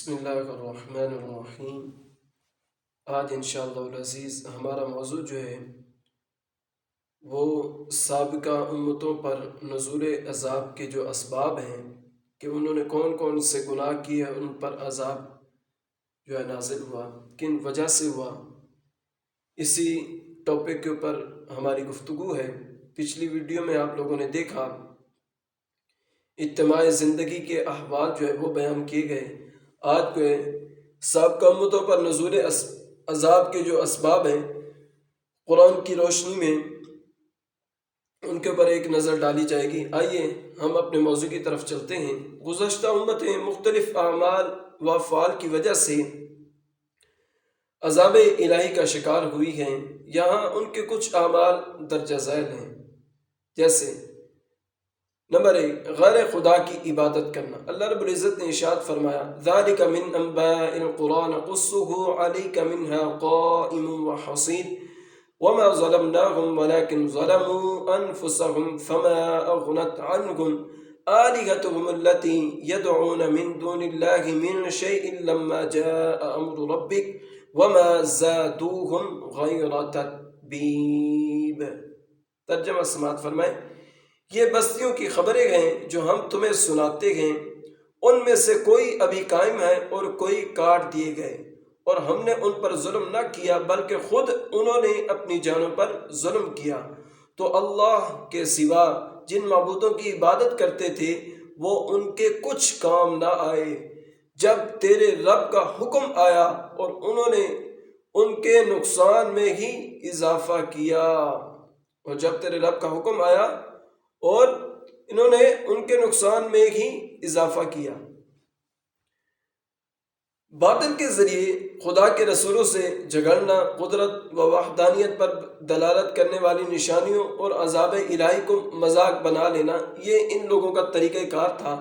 بسم اللہ الرحمن الرحیم۔ آج انشاءاللہ العزیز ہمارا موضوع جو ہے وہ سابقہ امتوں پر نزول عذاب کے جو اسباب ہیں کہ انہوں نے کون کون سے گناہ کیے، ان پر عذاب جو ہے نازل ہوا، کن وجہ سے ہوا، اسی ٹاپک کے اوپر ہماری گفتگو ہے۔ پچھلی ویڈیو میں آپ لوگوں نے دیکھا اجتماعی زندگی کے احوال جو ہے وہ بیان کیے گئے۔ آج جو ہے سابقہ امتوں پر نزول عذاب کے جو اسباب ہیں قرآن کی روشنی میں ان کے اوپر ایک نظر ڈالی جائے گی۔ آئیے ہم اپنے موضوع کی طرف چلتے ہیں۔ گزشتہ امتیں مختلف اعمال و افعال کی وجہ سے عذاب الہی کا شکار ہوئی ہیں۔ یہاں ان کے کچھ اعمال درجہ ذیل ہیں، جیسے نمبر 1، غیر خدا کی عبادت کرنا۔ اللہ رب العزت نے ارشاد فرمایا ذالک من انباء القرآن نقصہ علیک منها قائم وحصید وما ظلمناهم ولكن ظلموا انفسهم فما اغنت عنهم آلهتهم التي يدعون من دون الله من شيء لما جاء امر ربك وما زادوهم غير تتبیب۔ ترجمہ سماعت فرمائیں، یہ بستیوں کی خبریں ہیں جو ہم تمہیں سناتے ہیں، ان میں سے کوئی ابھی قائم ہے اور کوئی کاٹ دیے گئے، اور ہم نے ان پر ظلم نہ کیا بلکہ خود انہوں نے اپنی جانوں پر ظلم کیا۔ تو اللہ کے سوا جن معبودوں کی عبادت کرتے تھے وہ ان کے کچھ کام نہ آئے جب تیرے رب کا حکم آیا، اور انہوں نے ان کے نقصان میں ہی اضافہ کیا۔ اور جب تیرے رب کا حکم آیا اور انہوں نے ان کے نقصان میں ہی اضافہ کیا۔ باطل کے ذریعے خدا کے رسولوں سے جھگڑنا، قدرت و وحدانیت پر دلالت کرنے والی نشانیوں اور عذاب الہی کو مذاق بنا لینا، یہ ان لوگوں کا طریقہ کار تھا۔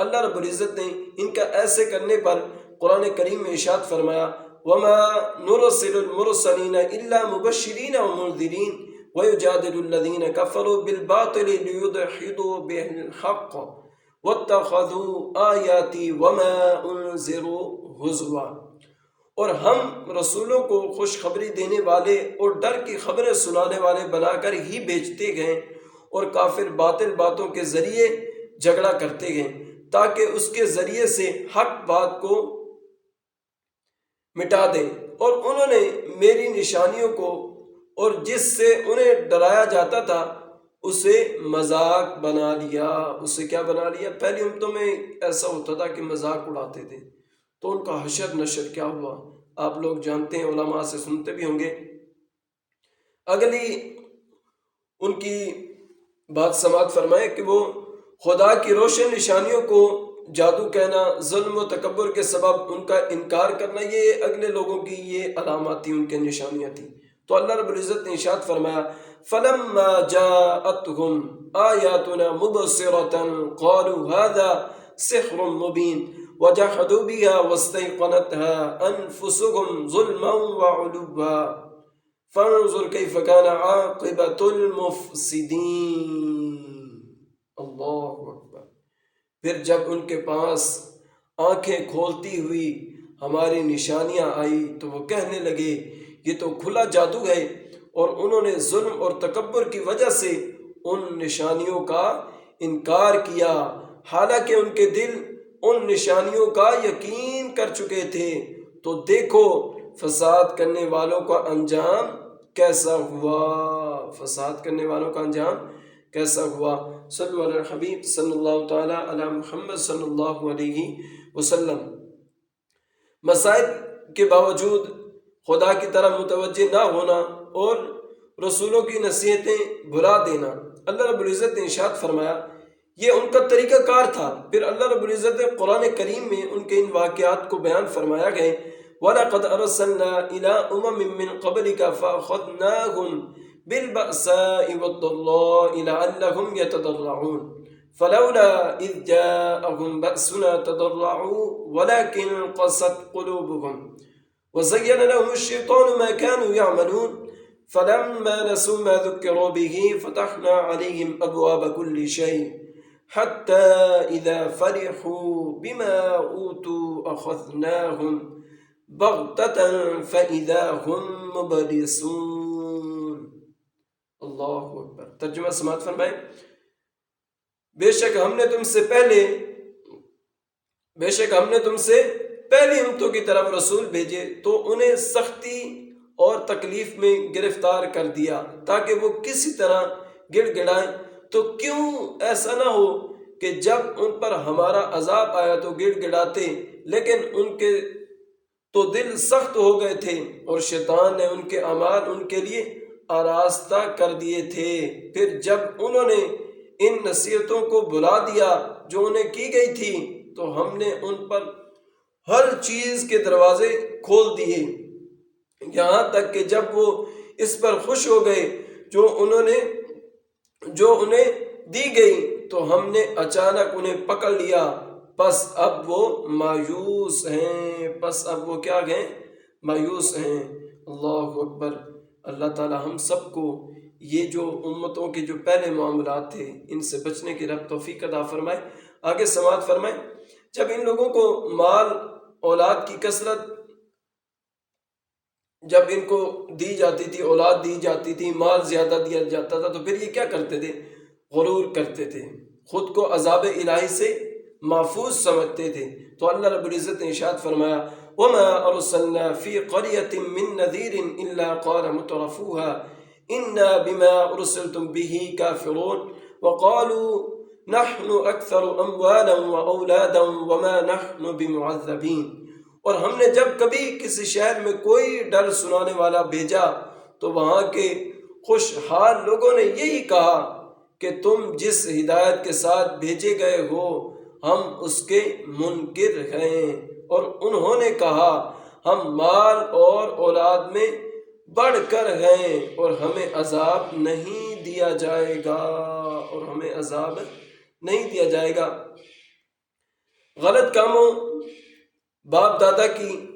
اللہ رب العزت نے ان کا ایسے کرنے پر قرآن کریم میں ارشاد فرمایا وَمَا نُرْسِلُ الْمُرْسَلِينَ إِلَّا مُبَشِّرِينَ وَمُنذِرِينَ وَيُجَادِلُ الَّذِينَ كَفَرُوا بِالْبَاطِلِ لِيُدْحِضُوا بِهِ الْحَقَّ وَاتَّخَذُوا آيَاتِي وَمَا أُنذِرُوا ہُزُوًا۔ اور ہم رسولوں کو خوشخبری دینے والے اور ڈر کی خبریں سنانے والے بنا کر ہی بھیجتے گئے، اور کافر باطل باتوں کے ذریعے جھگڑا کرتے گئے تاکہ اس کے ذریعے سے حق بات کو مٹا دیں، اور انہوں نے میری نشانیوں کو اور جس سے انہیں ڈرایا جاتا تھا اسے مذاق بنا لیا۔ اسے کیا بنا لیا؟ پہلی امتوں میں ایسا ہوتا تھا کہ مذاق اڑاتے تھے، تو ان کا حشر نشر کیا ہوا آپ لوگ جانتے ہیں، علماء سے سنتے بھی ہوں گے۔ اگلی ان کی بات سماعت فرمائے کہ وہ خدا کی روشن نشانیوں کو جادو کہنا، ظلم و تکبر کے سبب ان کا انکار کرنا، یہ اگلے لوگوں کی یہ علامات تھی، ان کے نشانیاں تھیں۔ تو اللہ رب العزت نے ارشاد فرمایا فَلَمَّا جَاءَتْهُمْ آيَاتُنَا مُبْصِرَةً قَالُوا هَذَا سِحْرٌ مُبِينٌ وَجَحَدُوا بِهَا وَاسْتَيْقَنَتْهَا أَنفُسُهُمْ ظُلْمًا وَعُلُوًّا فَانظُرْ كَيْفَ كَانَ عَاقِبَةُ الْمُفْسِدِينَ۔ اللہ اکبر۔ پھر جب ان کے پاس آنکھیں کھولتی ہوئی ہماری نشانیاں آئی تو وہ کہنے لگے یہ تو کھلا جادو ہے، اور انہوں نے ظلم اور تکبر کی وجہ سے ان نشانیوں کا انکار کیا، حالانکہ ان کے دل ان نشانیوں کا یقین کر چکے تھے۔ تو دیکھو فساد کرنے والوں کا انجام کیسا ہوا، فساد کرنے والوں کا انجام کیسا ہوا۔ صلی اللہ علیہ حبیب صلی اللہ تعالی علی محمد صلی اللہ علیہ وسلم۔ مصائب کے باوجود خدا کی طرف متوجہ نہ ہونا اور رسولوں کی نصیحتیں بھلا دینا، اللہ رب العزت نے ارشاد فرمایا یہ ان کا طریقہ کار تھا۔ پھر اللہ رب العزت نے قرآن کریم میں ان کے ان واقعات کو بیان فرمایا گئے وَلَقَدْ أَرْسَلْنَا إِلَىٰ أُمَمٍ مِّن قَبْلِكَ فَأَخَذْنَاهُمْ بِالْبَأْسَاءِ وَالضَّرَّاءِ لَعَلَّهُمْ يَتَضَرَّعُونَ فَلَوْلَا إِذْ جَاءَهُمْ بَأْسُنَا تَضَرَّعُوا وَلَكِنْ قَسَتْ قُلُوبُهُمْ وَزَيَّنَ لَهُمُ الشَّيْطَانُ مَا كَانُوا يَعْمَلُونَ فَلَمَّا نَسُوا مَا ذُكِّرُوا بِهِ فَتَحْنَا عَلَيْهِمْ أَبْوَابَ كُلِّ شَيْءٍ حتى إذا فرحوا بما أوتوا أخذناهم بغتة فإذا هم مبلسون۔ اللہ اکبر۔ ترجمہ سماعت فرمائیں۔ بے شک ہم نے تم سے پہلی امتوں کی طرف رسول بھیجے تو انہیں سختی اور تکلیف میں گرفتار کر دیا تاکہ وہ کسی طرح گڑ گڑائیں، تو کیوں ایسا نہ ہو کہ جب ان پر ہمارا عذاب آیا تو گڑ گڑاتے، لیکن ان کے تو دل سخت ہو گئے تھے اور شیطان نے ان کے اعمال ان کے لیے آراستہ کر دیے تھے۔ پھر جب انہوں نے ان نصیحتوں کو بھلا دیا جو انہیں کی گئی تھی تو ہم نے ان پر ہر چیز کے دروازے کھول دیے، یہاں تک کہ جب وہ اس پر خوش ہو گئے جو انہیں دی گئی تو ہم نے اچانک انہیں پکڑ لیا، پس اب وہ مایوس ہیں۔ مایوس ہیں۔ اللہ اکبر۔ اللہ تعالی ہم سب کو یہ جو امتوں کے جو پہلے معاملات تھے ان سے بچنے کی رب توفیق عطا فرمائے۔ آگے سماعت فرمائے۔ جب ان لوگوں کو مال اولاد کی کثرت جب ان کو دی جاتی تھی، اولاد دی جاتی تھی، مال زیادہ دیا جاتا تھا، تو پھر یہ کیا کرتے تھے؟ غرور کرتے تھے، خود کو عذاب الہی سے محفوظ سمجھتے تھے۔ تو اللہ رب العزت نے ارشاد فرمایا وَمَا أَرْسَلْنَا فِي قَرْيَةٍ مِّن نَذِيرٍ إِلَّا قَالَ مُتْرَفُوهَا إِنَّا بِمَا أُرْسِلْتُم بِهِ كَافِرُونَ وَقَالُوا نَحْنُ أَكْثَرُ أَمْوَالًا وَأَوْلَادًا وَمَا نَحْنُ بِمُعَذَّبِينَ۔ اور ہم نے جب کبھی کسی شہر میں کوئی ڈر سنانے والا بھیجا تو وہاں کے خوشحال لوگوں نے یہی کہا کہ تم جس ہدایت کے ساتھ بھیجے گئے ہو ہم اس کے منکر ہیں، اور انہوں نے کہا ہم مال اور اولاد میں بڑھ کر ہیں اور ہمیں عذاب نہیں دیا جائے گا۔ غلط کاموں، باپ دادا کی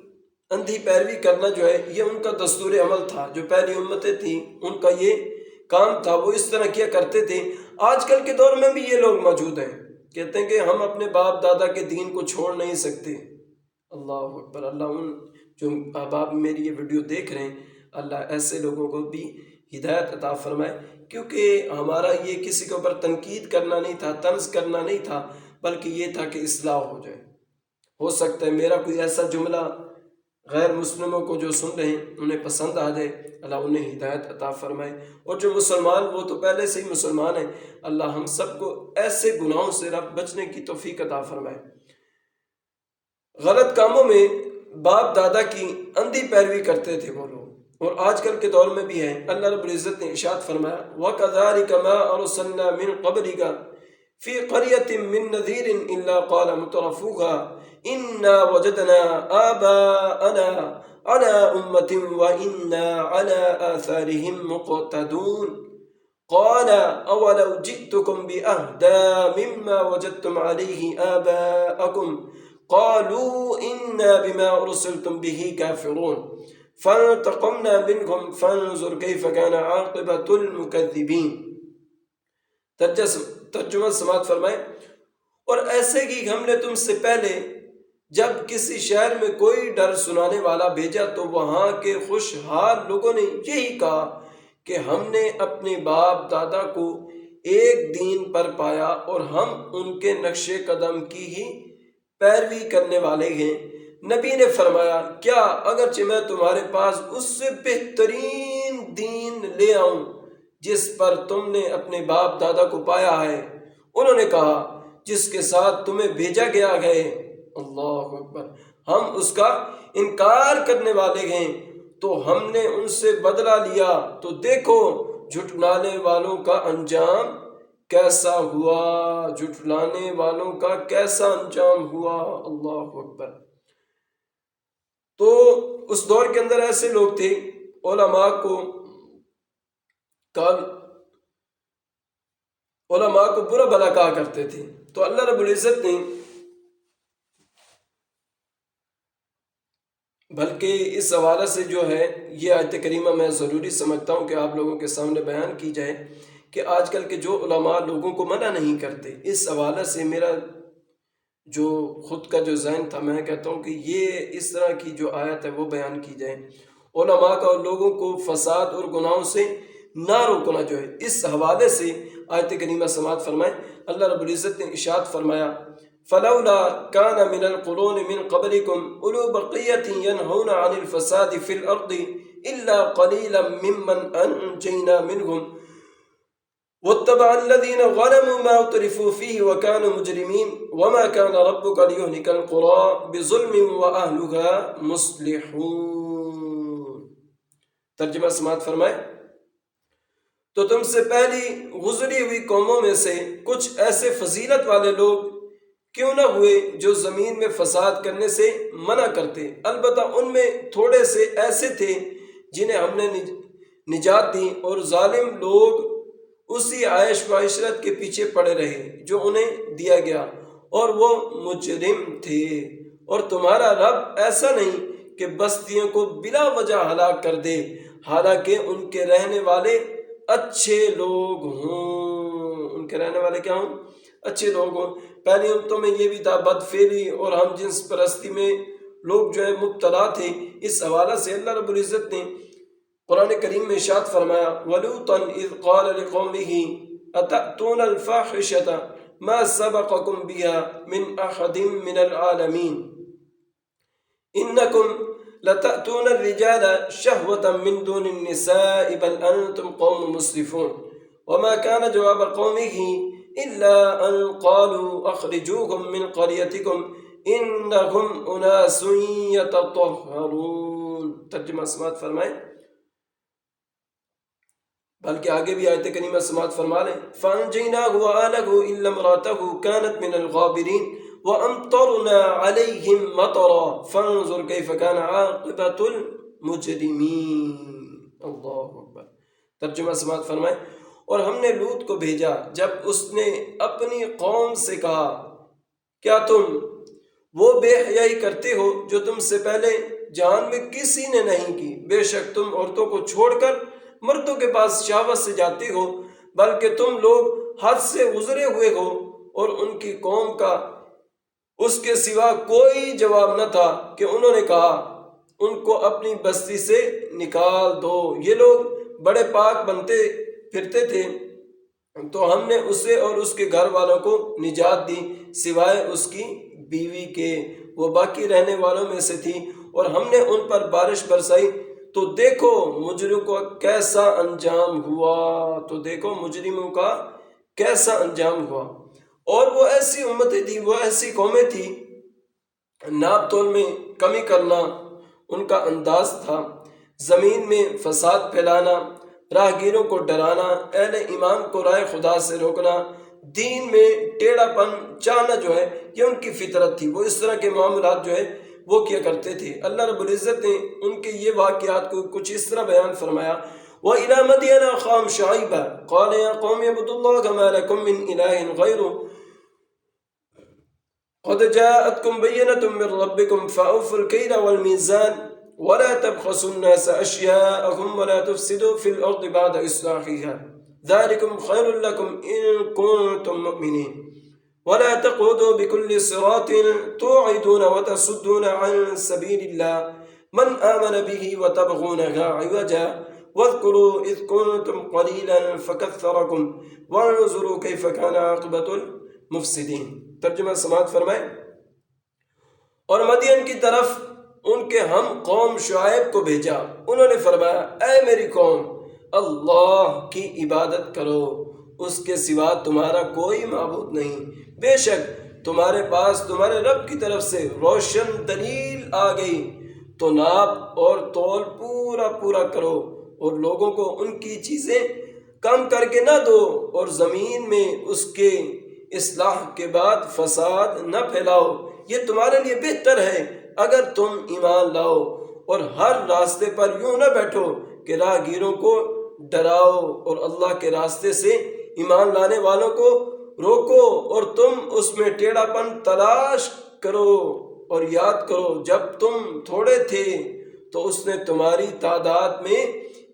اندھی پیروی کرنا جو ہے یہ ان کا دستور عمل تھا۔ جو پہلی امتیں تھیں ان کا یہ کام تھا، وہ اس طرح کیا کرتے تھے۔ آج کل کے دور میں بھی یہ لوگ موجود ہیں، کہتے ہیں کہ ہم اپنے باپ دادا کے دین کو چھوڑ نہیں سکتے۔ اللہ اکبر۔ اللہ ان جو احباب میری یہ ویڈیو دیکھ رہے ہیں، اللہ ایسے لوگوں کو بھی ہدایت عطا فرمائے، کیونکہ ہمارا یہ کسی کے اوپر تنقید کرنا نہیں تھا، طنز کرنا نہیں تھا، بلکہ یہ تھا کہ اصلاح ہو جائے۔ ہو سکتا ہے میرا کوئی ایسا جملہ غیر مسلموں کو جو سن رہے ہیں انہیں پسند آ جائے، اللہ انہیں ہدایت عطا فرمائے۔ اور جو مسلمان وہ تو پہلے سے ہی مسلمان ہیں، اللہ ہم سب کو ایسے گناہوں سے رب بچنے کی توفیق عطا فرمائے۔ غلط کاموں میں باپ دادا کی اندھی پیروی کرتے تھے وہ لوگ، اور آج کل کے دور میں بھی ہیں۔ اللہ رب العزت نے ارشاد فرمایا وَكَذَلِكَ مَا أَرْسَلْنَا مِن قَبْلِكَ فِي قَرْيَةٍ مِّن نَذِيرٍ إِلَّا قَالَ مُتْرَفُوهَا إِنَّا وَجَدْنَا آبَاءَنَا عَلَىٰ أُمَّةٍ وَإِنَّا عَلَىٰ آثَارِهِم مُّقْتَدُونَ قَالَ أَوَلَوْ جِئْتُكُم بِأَهْدَىٰ مِمَّا وَجَدتُّمْ عَلَيْهِ آبَاءَكُمْ قَالُوا إِنَّا بِمَا أُرْسِلْتُم بِهِ كَافِرُونَ فَانْتَقَمْنَا مِنْهُمْ فَانظُرْ كَيْفَ كَانَ عَاقِبَةُ الْمُكَذِّبِينَ۔ ترجمہ سماعت فرمائے۔ اور ایسے ہی ہم نے تم سے پہلے جب کسی شہر میں کوئی ڈر سنانے والا بھیجا تو وہاں کے خوشحال لوگوں نے یہی کہا کہ ہم نے اپنے باپ دادا کو ایک دین پر پایا اور ہم ان کے نقش قدم کی ہی پیروی کرنے والے ہیں۔ نبی نے فرمایا کیا اگرچہ میں تمہارے پاس اس سے بہترین دین لے آؤں جس پر تم نے اپنے باپ دادا کو پایا ہے؟ انہوں نے کہا جس کے ساتھ تمہیں بھیجا گیا ہے۔ اللہ اکبر۔ ہم اس کا انکار کرنے والے ہیں تو ہم نے ان سے بدلہ لیا، تو دیکھو جھٹلانے والوں کا انجام کیسا ہوا، جھٹلانے والوں کا کیسا انجام ہوا۔ اللہ اکبر۔ تو اس دور کے اندر ایسے لوگ تھے، علماء کو برا بھلا کہا کرتے تھے۔ تو اللہ رب العزت نے بلکہ اس حوالے سے جو ہے یہ آیت کریمہ میں ضروری سمجھتا ہوں کہ آپ لوگوں کے سامنے بیان کی جائے کہ آج کل کے جو علماء لوگوں کو منع نہیں کرتے، اس حوالے سے میرا جو خود کا جو ذہن تھا، میں کہتا ہوں کہ یہ اس طرح کی جو آیت ہے وہ بیان کی جائے، علماء کا اور لوگوں کو فساد اور گناہوں سے نہ روکنا جو ہے۔ اس حوالے سے آیت کریمہ سماعت فرمائیں، اللہ رب العزت نے ارشاد فرمایا فلولا كان من القرون من قبلكم اولو بقية ينهون عن الفساد في الارض الا قليلا ممن انجينا منهم واتبع الذين ظلموا ما اترفوا فيه وكانوا مجرمين وما كان ربك ليهلك القرى بظلم واهلها مصلحون۔ ترجمہ سماعت فرمائے، تو تم سے پہلی گزری ہوئی قوموں میں سے کچھ ایسے فضیلت والے لوگ کیوں نہ ہوئے جو زمین میں فساد کرنے سے منع کرتے، البتہ ان میں تھوڑے سے ایسے تھے جنہیں ہم نے نجات دی، اور ظالم لوگ اسی عیش و عشرت کے پیچھے پڑے رہے جو انہیں دیا گیا، اور وہ مجرم تھے۔ اور تمہارا رب ایسا نہیں کہ بستیوں کو بلا وجہ ہلاک کر دے، حالانکہ ان کے رہنے والے اچھے لوگ ہوں۔ ان کے رہنے والے کیا ہوں؟ اچھے لوگ ہوں۔ پہلی امتوں میں یہ بھی تھا، بد فعلی اور ہم جنس پرستی میں لوگ جو ہے مبتلا تھے۔ اس حوالے سے اللہ رب العزت نے قرآن کریم میں ارشاد فرمایا وَلُوطًا إِذْ قَالَ لِقَوْمِهِ أَتَأْتُونَ الْفَاحِشَةَ مَا سَبَقَكُم بِهَا مِنْ أَحَدٍ مِّنَ الْعَالَمِينَ إِنَّكُمْ لَتَأْتُونَ الرِّجَالَ شَهْوَةً مِّن دُونِ النِّسَاءِ بَلْ أَنْتُمْ قَوْمٌ مُسْرِفُونَ وَمَا كَانَ جَوَابَ قَوْمِهِ إِلَّا أَنْ قَالُوا أَخْرِجُوهُم مِّن قَرْيَتِكُمْ إِنَّهُمْ أُنَاسٌ يَتَطَهَّرُونَ۔ ترجمہ سماعت فرمائیں، بلکہ آگے بھی آیت کریمہ سماعت فرما لیں فَأَنْجَيْنَاهُ وَآلَهُ إِلَّا امْرَأَتَهُ كَانَتْ مِنَ الْغَابِرِينَ وَأَمْطَرْنَا عَلَيْهِمْ مَطَرًا فَانظُرْ كَيْفَ كَانَ عَاقِبَةُ الْمُجْرِمِينَ۔ اللہ اکبر۔ ترجمہ سماعت فرمائیں، اور ہم نے لوط کو بھیجا جب اس نے اپنی قوم سے کہا کیا تم وہ بے حیائی کرتے ہو جو تم سے پہلے جہان میں کسی نے نہیں کی؟ بے شک تم عورتوں کو چھوڑ کر مردوں کے پاس شہوت سے جاتے ہو، بلکہ تم لوگ حد سے گزرے ہوئے ہو۔ اور ان کی قوم کا اس کے سوا کوئی جواب نہ تھا کہ انہوں نے کہا ان کو اپنی بستی سے نکال دو۔ یہ لوگ بڑے پاک بنتے پھرتے تھے تو ہم نے اسے اور اس کے گھر والوں کو نجات دی، سوائے اس کی بیوی کے، وہ باقی رہنے والوں میں سے تھی، اور ہم نے ان پر بارش برسائی تو دیکھو مجرموں کا کیسا انجام ہوا۔ تو دیکھو مجرموں کا کیسا انجام ہوا۔ اور وہ ایسی امتیں تھی، وہ ایسی قومیں تھی، ناپ تول میں کمی کرنا ان کا انداز تھا، زمین میں فساد پھیلانا، راہگیروں کو ڈرانا، اہل ایمان کو رائے خدا سے روکنا، دین میں ٹیڑھا پن چاہنا جو ہے یہ ان کی فطرت تھی۔ وہ اس طرح کے معاملات جو ہے وہ کیا کرتے تھے۔ اللہ رب العزت نے ان کے یہ واقعات کو کچھ اس طرح بیان فرمایا وَإِلَى مَدْيَنَ أَخَاهُمْ شُعَيْبًا قَالَ يَا قَوْمِ اعْبُدُوا اللَّهَ مَا لَكُم مِّنْ إِلَٰهٍ غَيْرُهُ قَدْ جَاءَتْكُم بَيِّنَةٌ مِّن رَّبِّكُمْ فَأَوْفُوا الْكَيْلَ وَالْمِيزَانَ وَلَا تَبْخَسُوا النَّاسَ أَشْيَاءَهُمْ وَلَا تُفْسِدُوا فِي الْأَرْضِ بَعْدَ إِصْلَاحِهَا ذَلِكُمْ خَيْرٌ لَّكُمْ إِن كُنتُم مُّؤْمِنِينَ وَلَا تَقْعُدُوا بِكُلِّ صِرَاطٍ تُوعِدُونَ وَتَصُدُّونَ عَن سَبِيلِ اللَّهِ مَنْ آمَنَ بِهِ وَتَبْغُونَهَا عِوَجًا وَاذْكُرُوا إِذْ كُنتُمْ قَلِيلًا فَكَثَّرَكُمْ وَانظُرُوا كَيْفَ كَانَ عَاقِبَةُ الْمُفْسِدِينَ۔ ترجمہ سماعت فرمائیں، اور مدین کی طرف ان کے ہم قوم شعیب کو بھیجا، انہوں نے فرمایا اے میری قوم، اللہ کی عبادت کرو، اس کے سوا تمہارا کوئی معبود نہیں، بے شک تمہارے پاس تمہارے رب کی طرف سے روشن دلیل آ گئی، تو ناپ اور تول پورا پورا کرو، اور لوگوں کو ان کی چیزیں کم کر کے نہ دو، اور زمین میں اس کے اصلاح کے بعد فساد نہ پھیلاؤ، یہ تمہارے لیے بہتر ہے اگر تم ایمان لاؤ۔ اور ہر راستے پر یوں نہ بیٹھو کہ راہگیروں کو ڈراؤ، اور اللہ کے راستے سے ایمان لانے والوں کو روکو، اور تم اس میں ٹیڑھا پن تلاش کرو، اور یاد کرو جب تم تھوڑے تھے تو اس نے تمہاری تعداد میں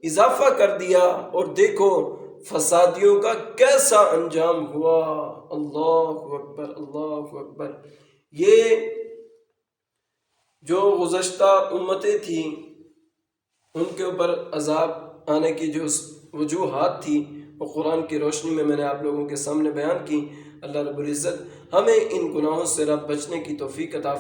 اضافہ کر دیا، اور دیکھو فسادیوں کا کیسا انجام ہوا۔ اللہ اکبر، اللہ اکبر۔ یہ جو گزشتہ امتیں تھیں ان کے اوپر عذاب آنے کی جو وجوہات تھی وہ قرآن کی روشنی میں نے آپ لوگوں کے سامنے بیان کی۔ اللہ رب العزت ہمیں ان گناہوں سے رب بچنے کی توفیق عطا فرمائے۔